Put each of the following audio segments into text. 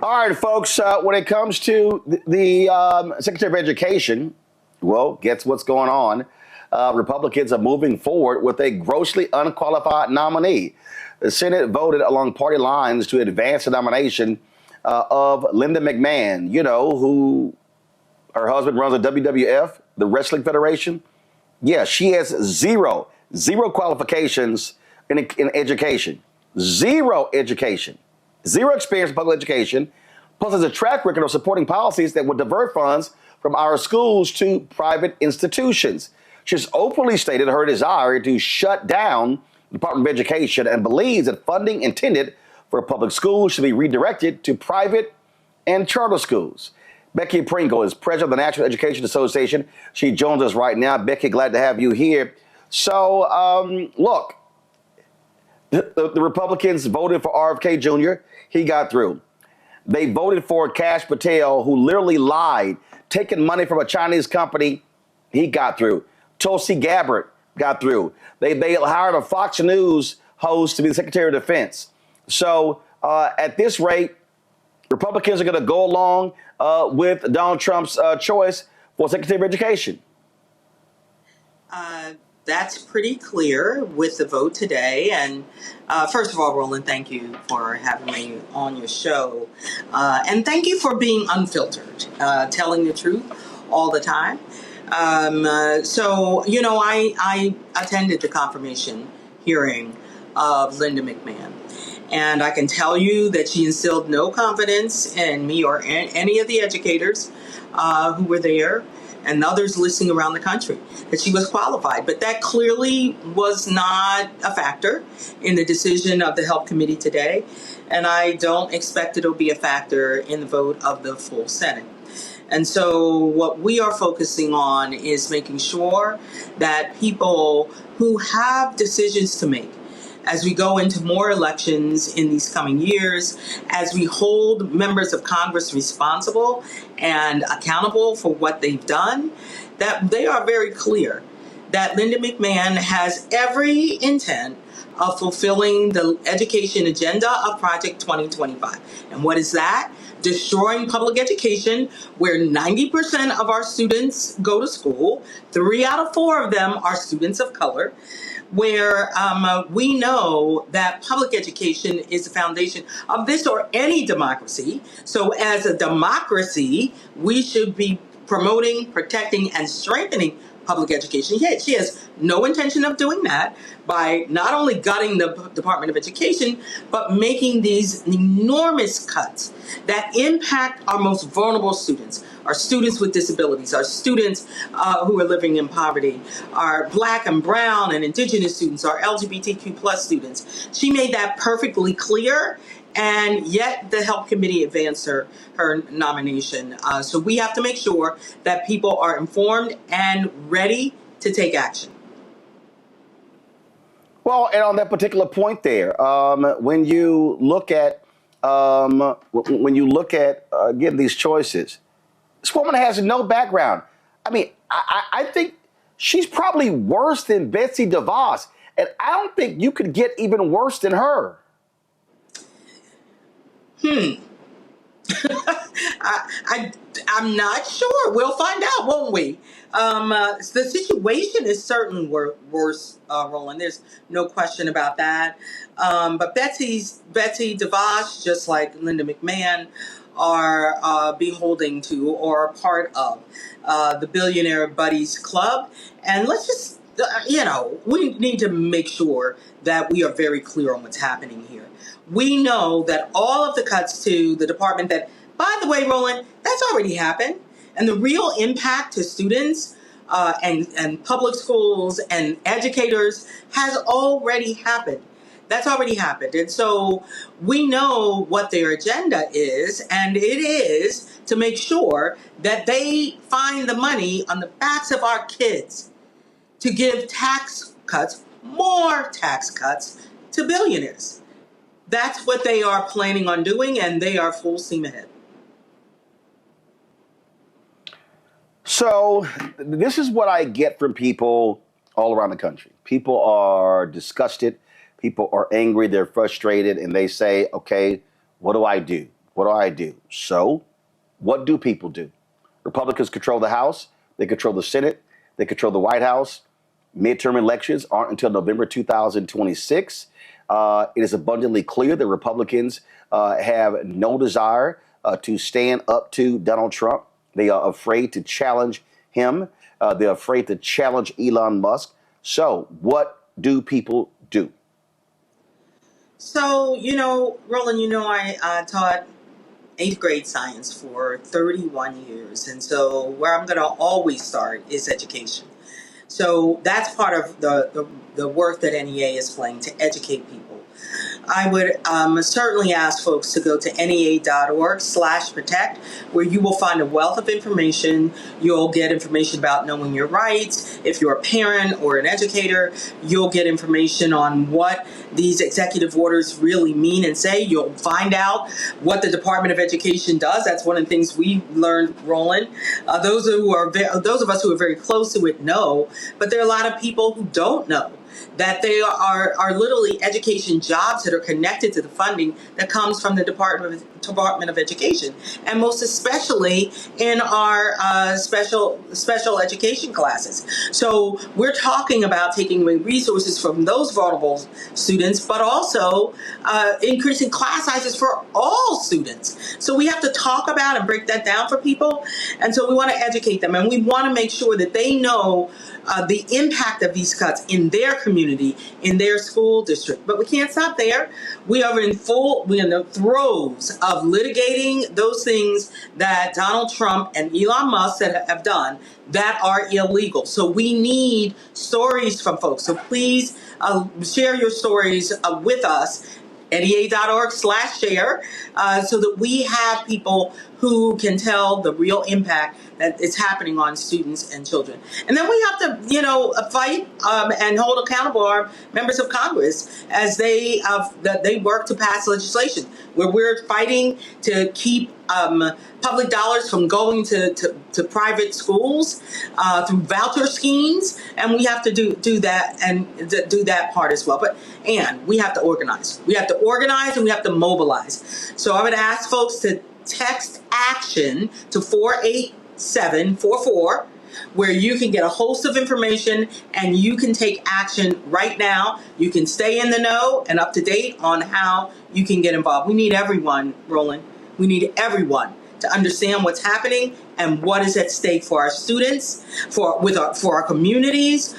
All right, folks, when it comes to the Secretary of Education, well, guess what's going on? Republicans are moving forward with a grossly unqualified nominee. The Senate voted along party lines to advance the nomination of Linda McMahon, who her husband runs the WWF, the Wrestling Federation. Yeah, she has zero qualifications in education, zero education. Zero experience in public education, plus has a track record of supporting policies that would divert funds from our schools to private institutions. She's openly stated her desire to shut down the Department of Education and believes that funding intended for public schools should be redirected to private and charter schools. Becky Pringle is president of the National Education Association. She joins us right now. Becky, glad to have you here. So, look, the Republicans voted for RFK Jr. He got through. They voted for Kash Patel, who literally lied, taking money from a Chinese company. He got through. Tulsi Gabbard got through. They hired a Fox News host to be the Secretary of Defense. So at this rate, Republicans are going to go along with Donald Trump's choice for Secretary of Education. That's pretty clear with the vote today. And first of all, Roland, thank you for having me on your show. And thank you for being unfiltered, telling the truth all the time. I attended the confirmation hearing of Linda McMahon. And I can tell you that she instilled no confidence in me or any of the educators who were there and others listening around the country, that she was qualified. But that clearly was not a factor in the decision of the Health Committee today. And I don't expect it'll be a factor in the vote of the full Senate. And so what we are focusing on is making sure that people who have decisions to make as we go into more elections in these coming years, as we hold members of Congress responsible and accountable for what they've done, that they are very clear that Linda McMahon has every intent of fulfilling the education agenda of Project 2025. And what is that? Destroying public education, where 90% of our students go to school. 3 out of 4 of them are students of color, where we know that public education is the foundation of this or any democracy. So as a democracy, we should be promoting, protecting, and strengthening public education. Yet she has no intention of doing that by not only gutting the Department of Education, but making these enormous cuts that impact our most vulnerable students, our students with disabilities, our students who are living in poverty, our Black and brown and indigenous students, our LGBTQ plus students. She made that perfectly clear. And yet the Health Committee advanced her nomination. So we have to make sure that people are informed and ready to take action. Well, and on that particular point there, when you look at again these choices, this woman has no background. I mean, I think she's probably worse than Betsy DeVos, and I don't think you could get even worse than her. I'm not sure. We'll find out, won't we? The situation is certainly worse, Roland. There's no question about that. But Betsy DeVos, just like Linda McMahon, are beholding to or are part of the Billionaire Buddies Club. And let's just, we need to make sure that we are very clear on what's happening here. We know that all of the cuts to the department that, by the way, Roland, that's already happened. And the real impact to students and public schools and educators has already happened. That's already happened. And so we know what their agenda is, and it is to make sure that they find the money on the backs of our kids to give tax cuts, more tax cuts to billionaires. That's what they are planning on doing, and they are full steam ahead. So this is what I get from people all around the country. People are disgusted. People are angry. They're frustrated. And they say, okay, what do I do? What do I do? So, what do people do? Republicans control the House. They control the Senate. They control the White House. Midterm elections aren't until November 2026. It is abundantly clear that Republicans have no desire to stand up to Donald Trump. They are afraid to challenge him. They're afraid to challenge Elon Musk. So what do people do? So, Roland, I taught eighth grade science for 31 years. And so where I'm going to always start is education. So that's part of the work that NEA is playing to educate people. I would certainly ask folks to go to nea.org/protect, where you will find a wealth of information. You'll get information about knowing your rights. If you're a parent or an educator, you'll get information on what these executive orders really mean and say. You'll find out what the Department of Education does. That's one of the things we learned, Roland. Those of us who are very close to it know, but there are a lot of people who don't know that they are literally education jobs that are connected to the funding that comes from the Department of Education, and most especially in our special education classes. So we're talking about taking away resources from those vulnerable students, but also increasing class sizes for all students. So we have to talk about and break that down for people, and so we want to educate them, and we want to make sure that they know the impact of these cuts in their community, in their school district. But we can't stop there. We're in the throes of litigating those things that Donald Trump and Elon Musk have done that are illegal. So we need stories from folks. So please share your stories with us. NEA.org/share, so that we have people who can tell the real impact that is happening on students and children. And then we have to, fight and hold accountable our members of Congress as they work to pass legislation where we're fighting to keep public dollars from going to private schools through voucher schemes, and we have to do that and do that part as well. And we have to organize. We have to organize and we have to mobilize. So I would ask folks to text ACTION to 48744, where you can get a host of information and you can take action right now. You can stay in the know and up to date on how you can get involved. We need everyone, Roland. We need everyone to understand what's happening and what is at stake for our students, for our communities,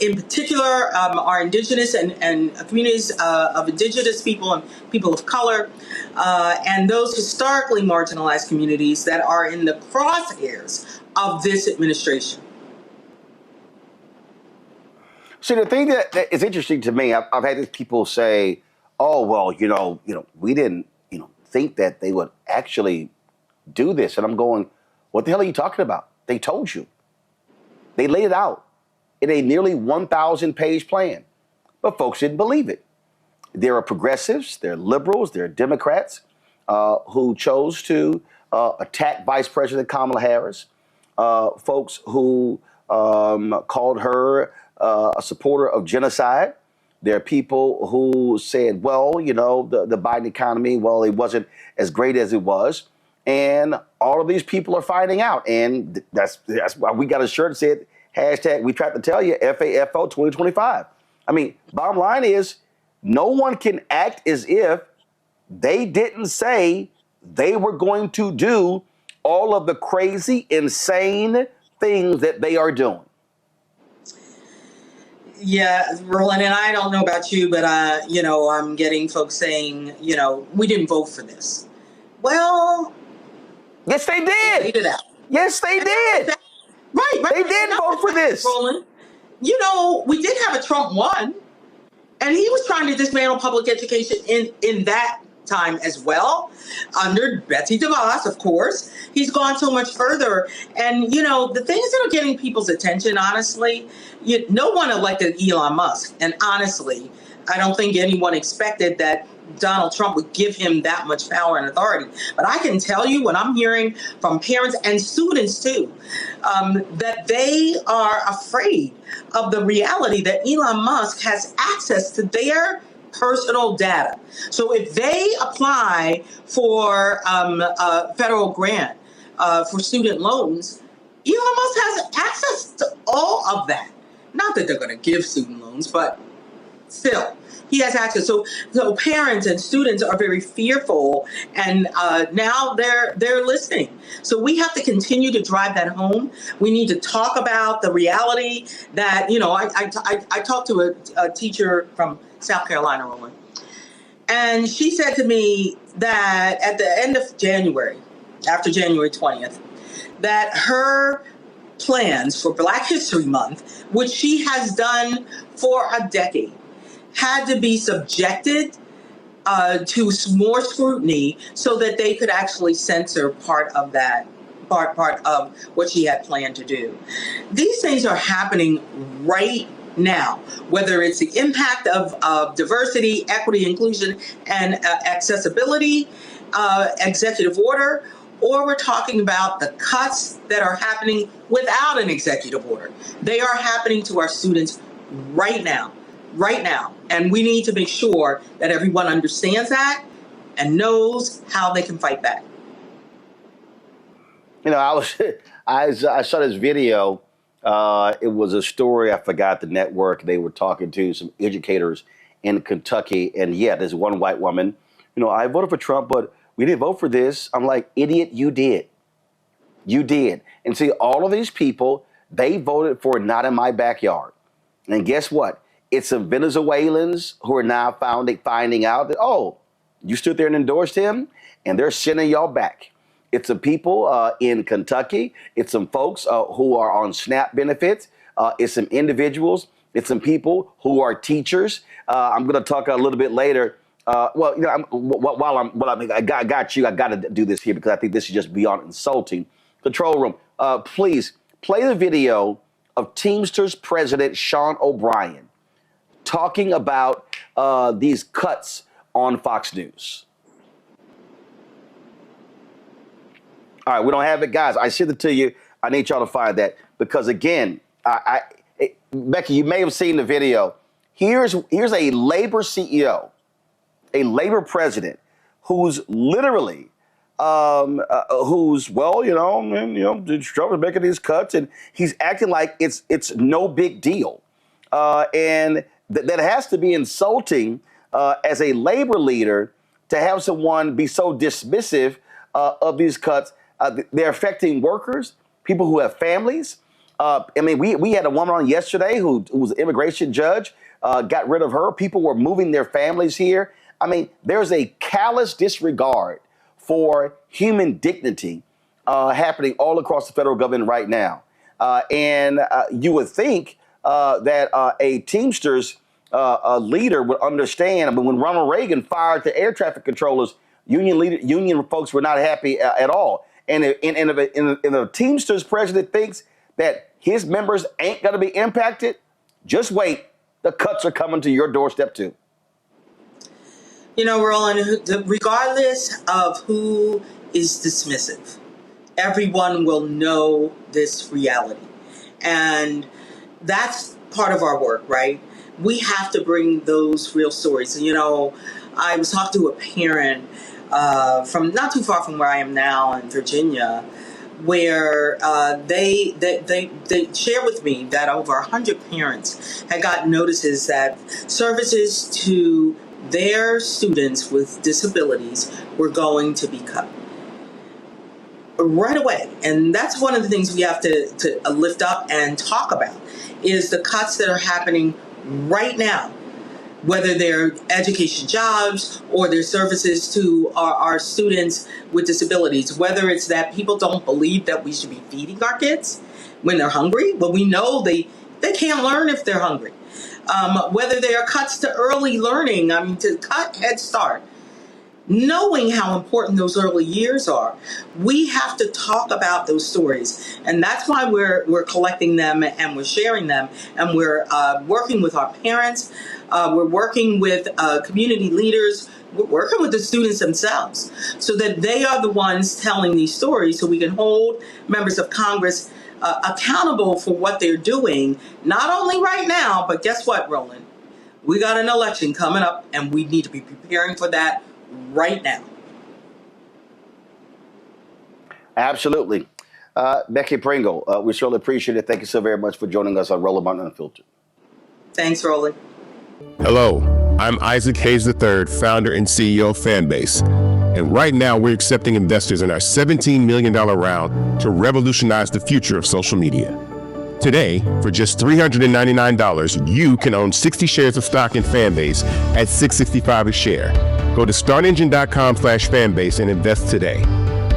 in particular our indigenous and communities of indigenous people and people of color, and those historically marginalized communities that are in the crosshairs of this administration. See, the thing that is interesting to me, I've had these people say, "Oh, well, we didn't, think that they would actually do this," and I'm going, "What the hell are you talking about? They told you. They laid it out in a nearly 1,000-page plan, but folks didn't believe it. There are progressives, there are liberals, there are Democrats who chose to attack Vice President Kamala Harris, folks who called her a supporter of genocide. There are people who said, well, the Biden economy, well, it wasn't as great as it was. And all of these people are finding out. And that's why we got a shirt that said, hashtag, we tried to tell you, FAFO 2025. I mean, bottom line is, no one can act as if they didn't say they were going to do all of the crazy, insane things that they are doing. Yeah, Roland, and I don't know about you, but I'm getting folks saying, we didn't vote for this. Well, yes, they did. They did that. Yes, they did. Right. They did vote for this. Roland, we did have a Trump one, and he was trying to dismantle public education in that time as well, under Betsy DeVos, of course. He's gone so much further. And, the things that are getting people's attention, honestly, no one elected Elon Musk. And honestly, I don't think anyone expected that Donald Trump would give him that much power and authority. But I can tell you, when I'm hearing from parents and students too, that they are afraid of the reality that Elon Musk has access to their personal data. So if they apply for a federal grant for student loans, Elon Musk has access to all of that. Not that they're going to give student loans, but still, he has access. So parents and students are very fearful, and now they're listening. So we have to continue to drive that home. We need to talk about the reality that, I talked to a teacher from South Carolina, Roland, and she said to me that at the end of January, after January 20th, that her plans for Black History Month, which she has done for a decade, had to be subjected to more scrutiny so that they could actually censor part of that, part of what she had planned to do. These things are happening right now, whether it's the impact of diversity, equity, inclusion, and accessibility, executive order, or we're talking about the cuts that are happening without an executive order. They are happening to our students right now. And we need to make sure that everyone understands that and knows how they can fight back. I saw this video. It was a story. I forgot the network. They were talking to some educators in Kentucky. And yeah, there's one white woman. I voted for Trump, but we didn't vote for this. I'm like, idiot, you did. You did. And see, all of these people, they voted for Not in My Backyard. And guess what? It's some Venezuelans who are now finding out that, oh, you stood there and endorsed him, and they're sending y'all back. It's some people in Kentucky. It's some folks who are on SNAP benefits. It's some individuals. It's some people who are teachers. I'm going to talk a little bit later. I got you. I got to do this here because I think this is just beyond insulting. Control room, please play the video of Teamsters President Sean O'Brien talking about these cuts on Fox News. All right, we don't have it, guys. I sent it to you. I need y'all to find that because, again, Becky, you may have seen the video. Here's a labor CEO, a labor president, who's literally, Trump is making these cuts, and he's acting like it's no big deal, and that has to be insulting as a labor leader to have someone be so dismissive of these cuts. They're affecting workers, people who have families. We had a woman on yesterday who was an immigration judge, got rid of her. People were moving their families here. There's a callous disregard for human dignity happening all across the federal government right now. And you would think that a Teamsters leader would understand. When Ronald Reagan fired the air traffic controllers, union folks were not happy at all. And if a Teamsters president thinks that his members ain't going to be impacted, just wait. The cuts are coming to your doorstep too. Roland, regardless of who is dismissive, everyone will know this reality. And that's part of our work, right? We have to bring those real stories. I was talking to a parent from not too far from where I am now in Virginia, where they shared with me that over 100 parents had gotten notices that services to their students with disabilities were going to be cut right away. And that's one of the things we have to lift up and talk about is the cuts that are happening right now, whether they're education jobs or their services to our students with disabilities, whether it's that people don't believe that we should be feeding our kids when they're hungry. Well, we know they can't learn if they're hungry. Whether there are cuts to early learning, to cut Head Start, knowing how important those early years are, we have to talk about those stories. And that's why we're collecting them and we're sharing them, and we're working with our parents, we're working with community leaders, we're working with the students themselves so that they are the ones telling these stories so we can hold members of Congress accountable for what they're doing, not only right now, but guess what, Roland? We got an election coming up, and we need to be preparing for that right now. Absolutely. Becky Pringle, we surely appreciate it. Thank you so very much for joining us on Roland Martin Unfiltered. Thanks, Roland. Hello, I'm Isaac Hayes III, founder and CEO of Fanbase. And right now we're accepting investors in our $17 million round to revolutionize the future of social media. Today, for just $399, you can own 60 shares of stock in Fanbase at $6.65 a share. Go to startengine.com/fanbase and invest today.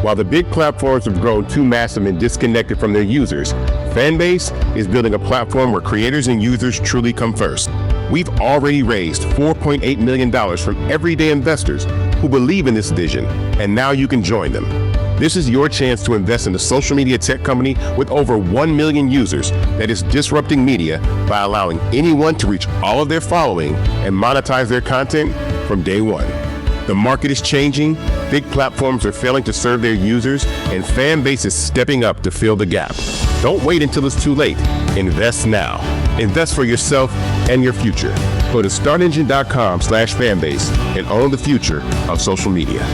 While the big platforms have grown too massive and disconnected from their users, Fanbase is building a platform where creators and users truly come first. We've already raised $4.8 million from everyday investors who believe in this vision, and now you can join them. This is your chance to invest in a social media tech company with over 1 million users that is disrupting media by allowing anyone to reach all of their following and monetize their content from day one. The market is changing, big platforms are failing to serve their users, and Fanbase is stepping up to fill the gap. Don't wait until it's too late. Invest now. Invest for yourself and your future. Go to startengine.com/fanbase and own the future of social media.